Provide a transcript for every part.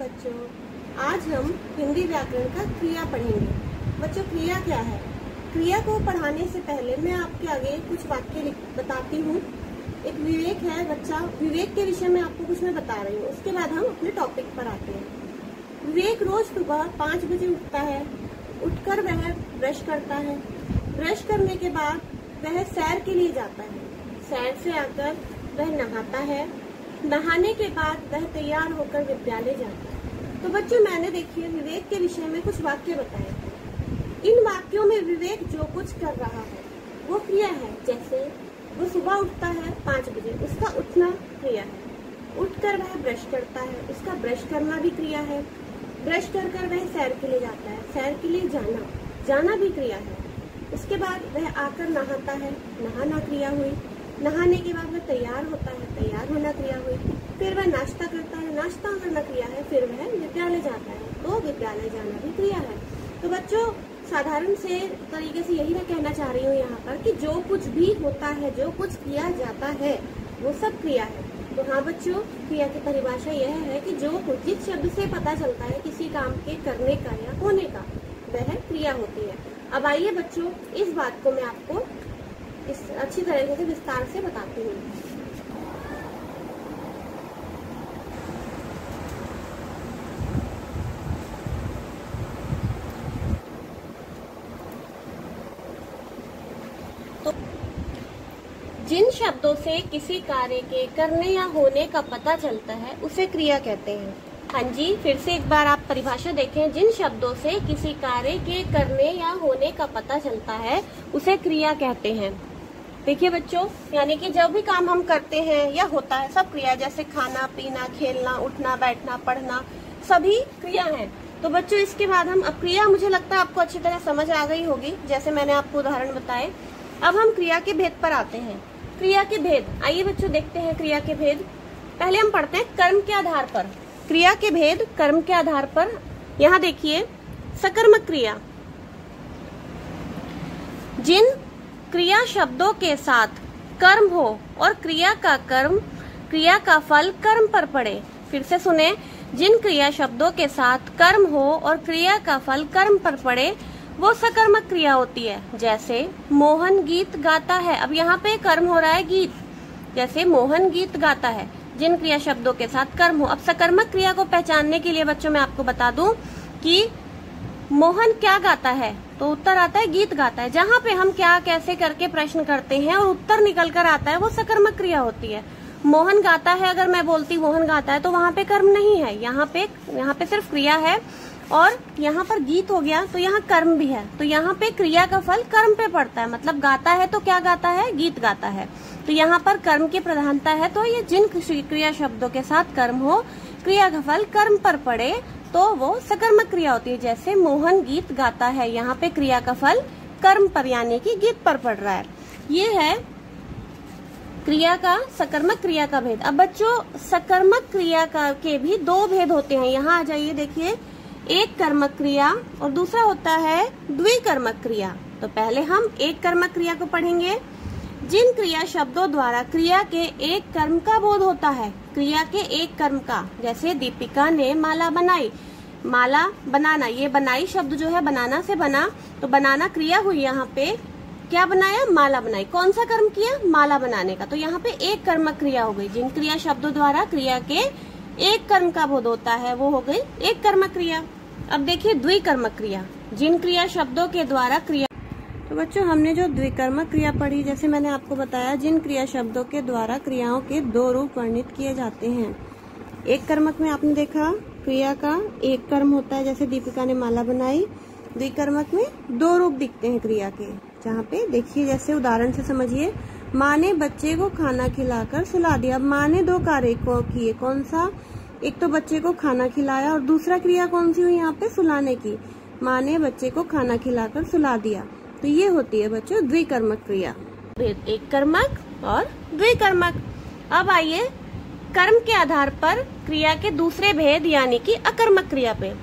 बच्चों, आज हम हिंदी व्याकरण का क्रिया पढ़ेंगे। बच्चों, क्रिया क्या है? क्रिया को पढ़ाने से पहले मैं आपके आगे कुछ वाक्य बताती हूँ। एक विवेक है बच्चा, विवेक के विषय में आपको कुछ मैं बता रही हूँ। उसके बाद हम अपने टॉपिक पर आते हैं। विवेक रोज सुबह 5 बजे उठता है। उठकर वह ब्रश करता है। ब्रश करने के बाद वह सैर के लिए जाता है। सैर से आकर वह नहाता है। नहाने के बाद वह तैयार होकर विद्यालय जाता है। तो बच्चों, मैंने देखिए विवेक के विषय में कुछ वाक्य बताए। इन वाक्यों में विवेक जो कुछ कर रहा है वो क्रिया है। जैसे वो सुबह उठता है 5 बजे, उसका उठना क्रिया है। उठकर वह ब्रश करता है, उसका ब्रश करना भी क्रिया है। ब्रश कर वह सैर के लिए जाता है, सैर के लिए जाना भी क्रिया है। उसके बाद वह आकर नहाता है, नहाना क्रिया हुई। नहाने के बाद वह तैयार होता है, तैयार होना क्रिया हुई। फिर वह नाश्ता करता है, नाश्ता करना क्रिया है। फिर वह विद्यालय जाता है, तो विद्यालय जाना भी क्रिया है। तो बच्चों, साधारण से तरीके से यही मैं कहना चाह रही हूँ यहाँ पर कि जो कुछ भी होता है, जो कुछ किया जाता है, वो सब क्रिया है। तो हाँ बच्चों, क्रिया की परिभाषा यह है कि जो कुछ जिस शब्द से पता चलता है किसी काम के करने का या होने का, वह क्रिया होती है। अब आइए बच्चों, इस बात को मैं आपको इस अच्छी तरीके से विस्तार से बताती हूँ। तो जिन शब्दों से किसी कार्य के करने या होने का पता चलता है उसे क्रिया कहते हैं। हाँ जी, फिर से एक बार आप परिभाषा देखें। जिन शब्दों से किसी कार्य के करने या होने का पता चलता है उसे क्रिया कहते हैं। देखिए बच्चों, यानी कि जब भी काम हम करते हैं या होता है, सब क्रिया, जैसे खाना पीना, खेलना, उठना, बैठना, पढ़ना, सभी क्रिया हैं। तो बच्चों, इसके बाद हम अब क्रिया, मुझे लगता है आपको अच्छी तरह समझ आ गई होगी, जैसे मैंने आपको उदाहरण बताए। अब हम क्रिया के भेद पर आते हैं। क्रिया के भेद, आइए बच्चों देखते हैं क्रिया के भेद। पहले हम पढ़ते हैं कर्म के आधार पर। क्रिया के भेद कर्म के आधार पर। यहाँ देखिए, सकर्मक क्रिया, जिन क्रिया शब्दों के साथ कर्म हो और क्रिया का फल कर्म पर पड़े। फिर से सुने, जिन क्रिया शब्दों के साथ कर्म हो और क्रिया का फल कर्म पर पड़े वो सकर्मक क्रिया होती है। जैसे मोहन गीत गाता है। अब यहाँ पे कर्म हो रहा है गीत, जैसे मोहन गीत गाता है। जिन क्रिया शब्दों के साथ कर्म हो। अब सकर्मक क्रिया को पहचानने के लिए बच्चों मैं आपको बता दूं कि मोहन क्या गाता है, तो उत्तर आता है गीत गाता है। जहाँ पे हम क्या कैसे करके प्रश्न करते हैं और उत्तर निकल कर आता है, वो सकर्मक क्रिया होती है। मोहन गाता है, अगर मैं बोलती मोहन गाता है, तो वहाँ पे कर्म नहीं है, यहाँ पे सिर्फ क्रिया है। और यहाँ पर गीत हो गया तो यहाँ कर्म भी है, तो यहाँ पे क्रिया का फल कर्म पे पड़ता है। मतलब गाता है तो क्या गाता है, गीत गाता है। तो यहाँ पर कर्म की प्रधानता है। तो ये जिन क्रिया शब्दों के साथ कर्म हो, क्रिया का फल कर्म पर पड़े, तो वो सकर्मक क्रिया होती है। जैसे मोहन गीत गाता है, यहाँ पे क्रिया का फल कर्म पर यानी कि गीत पर पड़ रहा है। ये है क्रिया का, सकर्मक क्रिया का भेद। अब बच्चों, सकर्मक क्रिया के भी 2 भेद होते हैं। यहाँ आ जाइए, देखिए, एक कर्मक क्रिया और दूसरा होता है द्विकर्मक क्रिया। तो पहले हम एक कर्मक क्रिया को पढ़ेंगे। जिन क्रिया शब्दों द्वारा क्रिया के एक कर्म का बोध होता है, क्रिया के एक कर्म का, जैसे दीपिका ने माला बनाई। माला बनाना, ये बनाई शब्द जो है बनाना से बना, तो बनाना क्रिया हुई। यहाँ पे क्या बनाया, माला बनाई। कौन सा कर्म किया, माला बनाने का। तो यहाँ पे एक कर्मक क्रिया हो गई। जिन क्रिया शब्दों द्वारा क्रिया के एक कर्म का बोध होता है वो हो गई एक कर्मक क्रिया। अब देखिए द्विकर्मक क्रिया, जिन क्रिया शब्दों के द्वारा क्रिया। तो बच्चों, हमने जो द्विकर्मक क्रिया पढ़ी, जैसे मैंने आपको बताया, जिन क्रिया शब्दों के द्वारा क्रियाओं के 2 रूप वर्णित किए जाते हैं। एक कर्मक में आपने देखा क्रिया का एक कर्म होता है, जैसे दीपिका ने माला बनाई। द्विकर्मक में 2 रूप दिखते हैं क्रिया के, जहाँ पे देखिए, जैसे उदाहरण से समझिए, माँ ने बच्चे को खाना खिलाकर सुला दिया। अब माँ ने 2 कार्य को किए, कौन सा, एक तो बच्चे को खाना खिलाया और दूसरा क्रिया कौन सी हुई यहाँ पे, सुलाने की। माँ ने बच्चे को खाना खिलाकर सुला दिया। तो ये होती है बच्चों द्विकर्मक क्रिया। एक कर्मक और द्विकर्मक। अब आइए कर्म के आधार पर क्रिया के दूसरे भेद यानी कि अकर्मक क्रिया पे।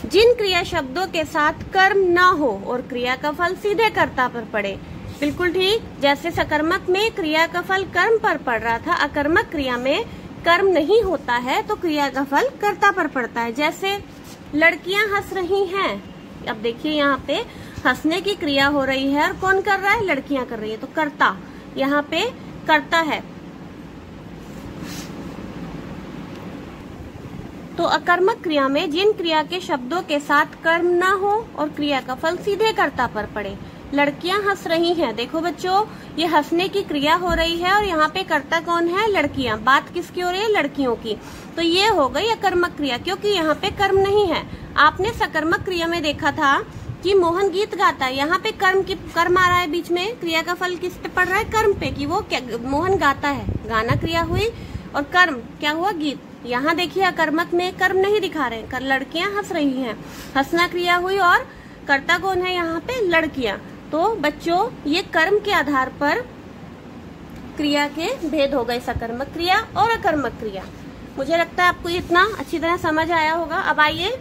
जिन क्रिया शब्दों के साथ कर्म न हो और क्रिया का फल सीधे कर्ता पर पड़े। बिल्कुल ठीक, जैसे सकर्मक में क्रिया का फल कर्म पर पड़ रहा था, अकर्मक क्रिया में कर्म नहीं होता है तो क्रिया का फल कर्ता पर पड़ता है। जैसे लड़कियां हंस रही हैं, अब देखिए यहाँ पे हंसने की क्रिया हो रही है और कौन कर रहा है, लड़कियां कर रही है, तो कर्ता यहाँ पे कर्ता है। तो अकर्मक क्रिया में जिन क्रिया के शब्दों के साथ कर्म ना हो और क्रिया का फल सीधे कर्ता पर पड़े। लड़कियां हंस रही हैं, देखो बच्चों ये हंसने की क्रिया हो रही है और यहाँ पे कर्ता कौन है, लड़कियां। बात किसकी हो रही है, लड़कियों की। तो ये हो गई अकर्मक क्रिया, क्योंकि यहाँ पे कर्म नहीं है। आपने सकर्मक क्रिया में देखा था कि मोहन गीत गाता है, यहाँ पे कर्म आ रहा है बीच में, क्रिया का फल किस पे पड़ रहा है, कर्म पे, कि वो मोहन गाता है, गाना क्रिया हुई और कर्म क्या हुआ, गीत। यहाँ देखिए अकर्मक में कर्म नहीं दिखा रहे, लड़कियां हंस रही हैं, हंसना क्रिया हुई और कर्ता कौन है यहाँ पे, लड़कियां। तो बच्चों ये कर्म के आधार पर क्रिया के भेद हो गए, सकर्मक क्रिया और अकर्मक क्रिया। मुझे लगता है आपको इतना अच्छी तरह समझ आया होगा। अब आइए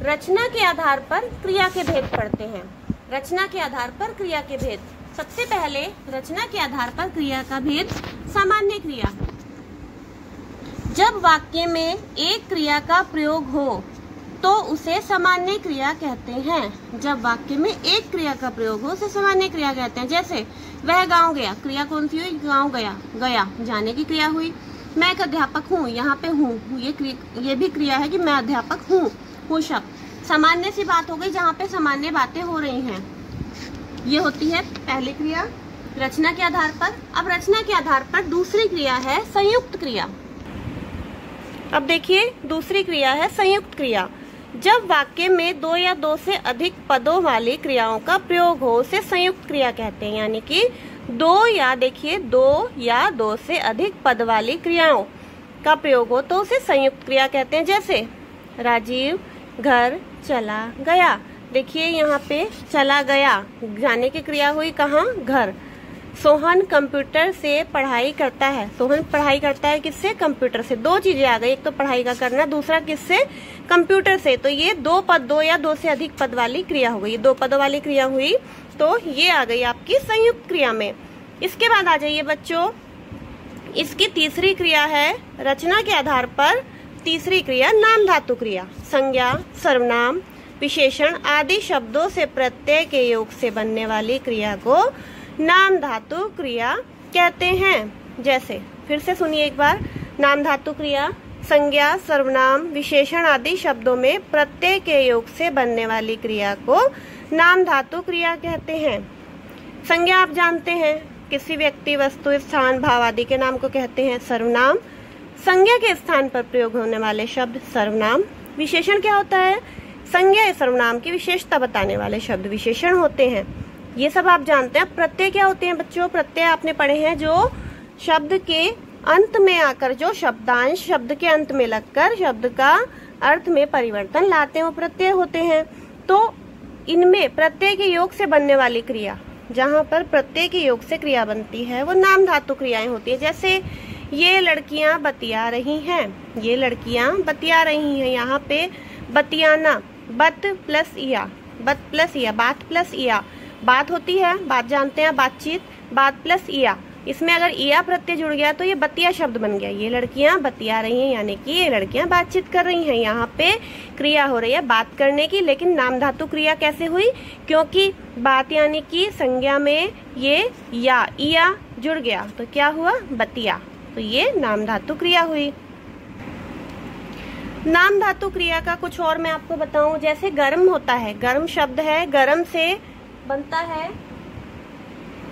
रचना के आधार पर क्रिया के भेद पढ़ते हैं। रचना के आधार पर क्रिया के भेद। सबसे पहले रचना के आधार पर क्रिया का भेद, सामान्य क्रिया। जब वाक्य में एक क्रिया का प्रयोग हो तो उसे सामान्य क्रिया कहते हैं। जब वाक्य में एक क्रिया का प्रयोग हो उसे सामान्य क्रिया कहते हैं। जैसे वह गांव गया, क्रिया कौन सी हुई, गांव गया, गया जाने की क्रिया हुई। मैं एक अध्यापक हूँ, यहाँ पे हूँ, ये भी क्रिया है कि मैं अध्यापक हूँ शब्द सामान्य सी बात हो गई, जहाँ पे सामान्य बातें हो रही हैं। ये होती है पहली क्रिया रचना के आधार पर। अब रचना के आधार पर दूसरी क्रिया है संयुक्त क्रिया। अब देखिए दूसरी क्रिया है संयुक्त क्रिया। जब वाक्य में दो या दो से अधिक पदों वाली क्रियाओं का प्रयोग हो उसे संयुक्त क्रिया कहते हैं। यानी कि दो या दो से अधिक पद वाली क्रियाओं का प्रयोग हो तो उसे संयुक्त क्रिया कहते हैं। जैसे राजीव घर चला गया, देखिए यहाँ पे चला गया, जाने की क्रिया हुई कहाँ, घर। सोहन कंप्यूटर से पढ़ाई करता है, सोहन पढ़ाई करता है किससे, कंप्यूटर से। दो चीजें आ गई, एक तो पढ़ाई का करना, दूसरा किससे, कंप्यूटर से। तो ये दो या दो से अधिक पद वाली क्रिया हो गई, दो पदों वाली क्रिया हुई, तो ये आ गई आपकी संयुक्त क्रिया में। इसके बाद आ जाइए बच्चों, इसकी तीसरी क्रिया है रचना के आधार पर तीसरी क्रिया नाम धातु क्रिया। संज्ञा, सर्वनाम, विशेषण आदि शब्दों से प्रत्यय के योग से बनने वाली क्रिया को नाम धातु क्रिया कहते हैं। जैसे फिर से सुनिए एक बार, नाम धातु क्रिया संज्ञा, सर्वनाम, विशेषण आदि शब्दों में प्रत्यय के योग से बनने वाली क्रिया को नाम धातु क्रिया कहते हैं। संज्ञा आप जानते हैं, किसी व्यक्ति, वस्तु, स्थान, भाव आदि के नाम को कहते हैं सर्वनाम। संज्ञा के स्थान पर प्रयोग होने वाले शब्द सर्वनाम। विशेषण क्या होता है, संज्ञा या सर्वनाम की विशेषता बताने वाले शब्द विशेषण होते हैं। ये सब आप जानते हैं। प्रत्यय क्या होते हैं बच्चों, प्रत्यय आपने पढ़े हैं, जो शब्द के अंत में आकर, जो शब्दांश शब्द के अंत में लगकर शब्द का अर्थ में परिवर्तन लाते हैं, वो प्रत्यय होते हैं। तो इनमें प्रत्यय के योग से बनने वाली क्रिया, जहाँ पर प्रत्यय के योग से क्रिया बनती है, वो नाम धातु क्रियाएं होती है। जैसे ये लड़कियां बतिया रही हैं, ये लड़कियां बतिया रही हैं, यहाँ पे बतियाना, बत प्लस इया, बात प्लस इया, बात होती है, बात जानते हैं, बातचीत, बात प्लस इया, इसमें अगर इया प्रत्यय जुड़ गया तो ये बतिया शब्द बन गया। ये लड़कियां बतिया रही हैं, यानी कि ये लड़कियां बातचीत कर रही हैं। यहाँ पे क्रिया हो रही है बात करने की, लेकिन नाम धातु क्रिया कैसे हुई, क्योंकि बात यानी कि संज्ञा में ये या इया जुड़ गया तो क्या हुआ, बतिया, तो ये नाम धातु क्रिया हुई। नाम धातु क्रिया का कुछ और मैं आपको बताऊं, जैसे गर्म होता है, गर्म शब्द है, गर्म से बनता है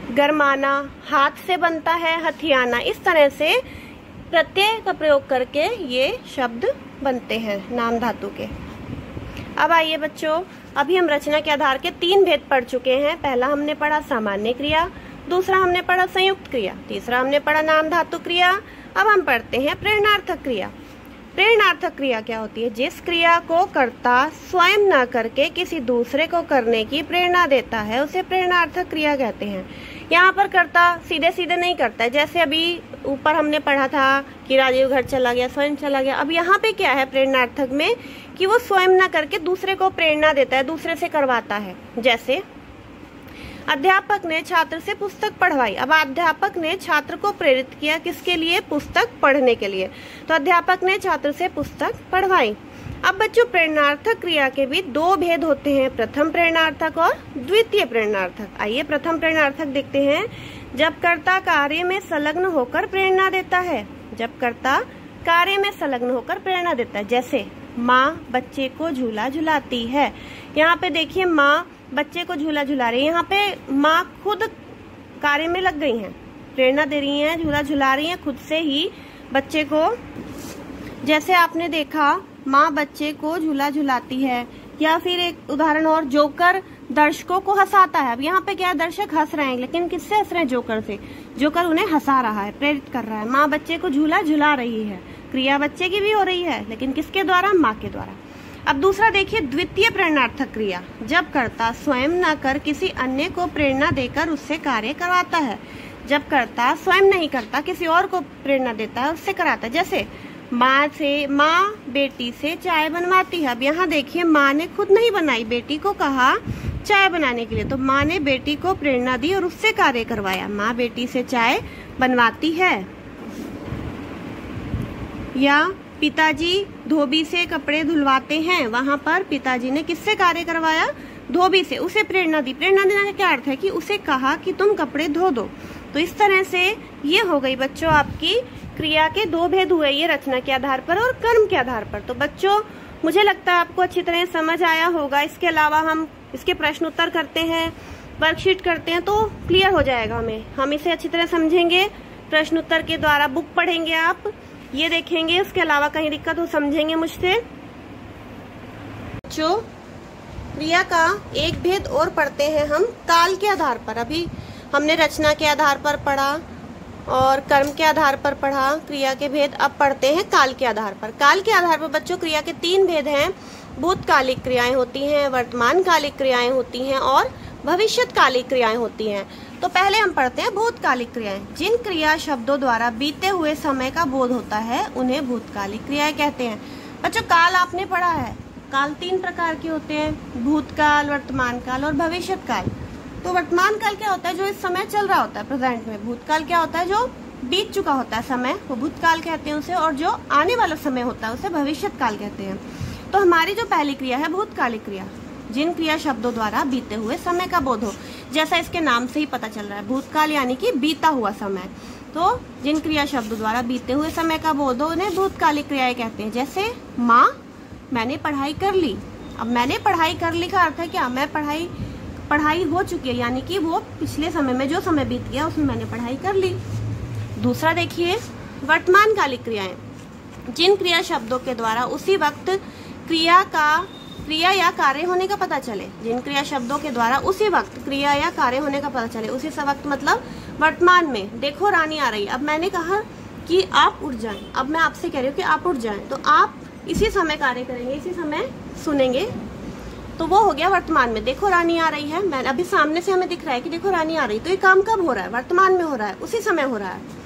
गरमाना, हाथ से बनता है हथियाना। इस तरह से प्रत्यय का प्रयोग करके ये शब्द बनते हैं नाम धातु के। अब आइए बच्चों, अभी हम रचना के आधार के 3 भेद पढ़ चुके हैं। पहला हमने पढ़ा सामान्य क्रिया, दूसरा हमने पढ़ा संयुक्त क्रिया, तीसरा हमने पढ़ा नाम धातु क्रिया। अब हम पढ़ते हैं प्रेरणार्थक क्रिया। प्रेरणार्थक क्रिया क्या होती है, जिस क्रिया को कर्ता स्वयं न करके किसी दूसरे को करने की प्रेरणा देता है उसे प्रेरणार्थक क्रिया कहते हैं। यहाँ पर कर्ता सीधे सीधे नहीं करता है, जैसे अभी ऊपर हमने पढ़ा था कि राजीव घर चला गया, स्वयं चला गया। अब यहाँ पे क्या है प्रेरणार्थक में, कि वो स्वयं न करके दूसरे को प्रेरणा देता है, दूसरे से करवाता है। जैसे अध्यापक ने छात्र से पुस्तक पढ़वाई। अब अध्यापक ने छात्र को प्रेरित किया किसके लिए? पुस्तक पढ़ने के लिए। तो अध्यापक ने छात्र से पुस्तक पढ़वाई। अब बच्चों प्रेरणार्थक क्रिया के भी दो भेद होते हैं, प्रथम प्रेरणार्थक और द्वितीय प्रेरणार्थक। आइए प्रथम प्रेरणार्थक देखते हैं। जब कर्ता कार्य में संलग्न होकर प्रेरणा देता है। जब कर्ता कार्य में संलग्न होकर प्रेरणा देता है, जैसे माँ बच्चे को झूला झुलाती है। यहाँ पे देखिए माँ बच्चे को झूला झुला रही है। यहाँ पे माँ खुद कार्य में लग गई हैं, प्रेरणा दे रही हैं, झूला झुला रही हैं खुद से ही बच्चे को। जैसे आपने देखा माँ बच्चे को झूला झुलाती है। या फिर एक उदाहरण और, जोकर दर्शकों को हंसाता है। अब यहाँ पे क्या, दर्शक हंस रहे हैं, लेकिन किससे हंस रहे हैं? जोकर से। जोकर उन्हें हंसा रहा है, प्रेरित कर रहा है। माँ बच्चे को झूला झुला रही है, क्रिया बच्चे की भी हो रही है, लेकिन किसके द्वारा? माँ के द्वारा। अब दूसरा देखिए द्वितीय प्रेरणार्थक क्रिया। जब कर्ता स्वयं न कर किसी अन्य को प्रेरणा देकर उससे कार्य करवाता है। जब कर्ता स्वयं नहीं करता, किसी और को प्रेरणा देता है, उससे कराता है। जैसे माँ बेटी से चाय बनवाती है। अब यहाँ देखिए माँ ने खुद नहीं बनाई, बेटी को कहा चाय बनाने के लिए, तो माँ ने बेटी को प्रेरणा दी और उससे कार्य करवाया। माँ बेटी से चाय बनवाती है। या पिताजी धोबी से कपड़े धुलवाते हैं, वहां पर पिताजी ने किससे कार्य करवाया? धोबी से, उसे प्रेरणा दी। प्रेरणा देने का क्या अर्थ है कि उसे कहा कि तुम कपड़े धो दो। तो इस तरह से ये हो गई बच्चों आपकी क्रिया के दो भेद हुए, ये रचना के आधार पर और कर्म के आधार पर। तो बच्चों मुझे लगता है आपको अच्छी तरह समझ आया होगा। इसके अलावा हम इसके प्रश्न उत्तर करते हैं, वर्कशीट करते हैं, तो क्लियर हो जाएगा हम इसे अच्छी तरह समझेंगे। प्रश्न उत्तर के द्वारा बुक पढ़ेंगे आप, ये देखेंगे, उसके अलावा कहीं दिक्कत हो समझेंगे मुझसे। बच्चों क्रिया का एक भेद और पढ़ते हैं हम काल के आधार पर। अभी हमने रचना के आधार पर पढ़ा और कर्म के आधार पर पढ़ा क्रिया के भेद। अब पढ़ते हैं काल के आधार पर। काल के आधार पर बच्चों क्रिया के तीन भेद हैं। भूतकालिक क्रियाएं होती हैं, वर्तमान कालिक क्रियाएं होती हैं और भविष्यकालिक क्रियाएं होती हैं। तो पहले हम पढ़ते हैं भूतकालिक क्रियाएं। जिन क्रिया शब्दों द्वारा बीते हुए समय का बोध होता है उन्हें भूतकालिक क्रियाएं कहते हैं। बच्चों काल आपने पढ़ा है, काल तीन प्रकार के होते हैं, भूतकाल, वर्तमान काल और भविष्यत काल। तो वर्तमान काल क्या होता है? जो इस समय चल रहा होता है, प्रेजेंट में। भूतकाल क्या होता है? जो बीत चुका होता है समय, वो भूतकाल कहते हैं उसे। और जो आने वाला समय होता है उसे भविष्यत काल कहते हैं। तो हमारी जो पहली क्रिया है भूतकालिक क्रिया, जिन क्रिया शब्दों द्वारा बीते हुए समय का बोध हो। जैसा इसके नाम से ही पता चल रहा है, भूतकाल यानी कि बीता हुआ समय। तो जिन क्रिया शब्दों द्वारा बीते हुए समय का बोध हो उन्हें भूतकालिक क्रियाएं कहते हैं। जैसे माँ मैंने पढ़ाई कर ली। अब मैंने पढ़ाई कर ली का अर्थ है क्या? मैं पढ़ाई हो चुकी है, यानी कि वो पिछले समय में जो समय बीत गया उसमें मैंने पढ़ाई कर ली। दूसरा देखिए वर्तमान कालिक क्रियाएं, जिन क्रिया शब्दों के द्वारा उसी वक्त क्रिया या कार्य होने का पता चले। जिन क्रिया शब्दों के द्वारा उसी वक्त क्रिया या कार्य होने का पता चले। उसी वक्त मतलब वर्तमान में। देखो रानी आ रही। अब मैंने कहा कि आप उठ जाएं, अब मैं आपसे कह रही हूँ कि आप उठ जाएं, तो आप इसी समय कार्य करेंगे, इसी समय सुनेंगे, तो वो हो गया वर्तमान में। देखो रानी आ रही है, मैं अभी सामने से हमें दिख रहा है कि देखो रानी आ रही, तो ये काम कब हो रहा है? वर्तमान में हो रहा है, उसी समय हो रहा है।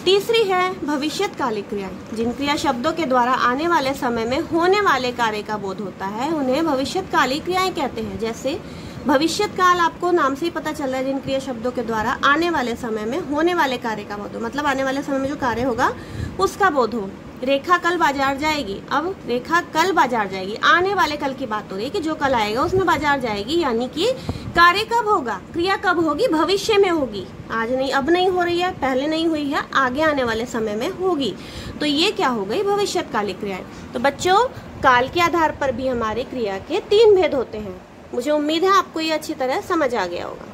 तीसरी है भविष्यकालिक क्रियाएं। जिन क्रिया शब्दों के द्वारा आने वाले समय में होने वाले कार्य का बोध होता है उन्हें भविष्यकालिक क्रियाएं कहते हैं। जैसे भविष्यत काल आपको नाम से ही पता चल रहा है, जिन क्रिया शब्दों के द्वारा आने वाले समय में होने वाले कार्य का बोध हो, मतलब आने वाले समय में जो कार्य होगा उसका बोध हो। रेखा कल बाजार जाएगी। अब रेखा कल बाजार जाएगी, आने वाले कल की बात हो रही है कि जो कल आएगा उसमें बाजार जाएगी, यानी कि कार्य कब होगा, क्रिया कब होगी? भविष्य में होगी। आज नहीं, अब नहीं हो रही है, पहले नहीं हुई है, आगे आने वाले समय में होगी। तो ये क्या हो गई? भविष्यकालिक क्रियाएं। तो बच्चों काल के आधार पर भी हमारे क्रिया के तीन भेद होते हैं। मुझे उम्मीद है आपको ये अच्छी तरह समझ आ गया होगा।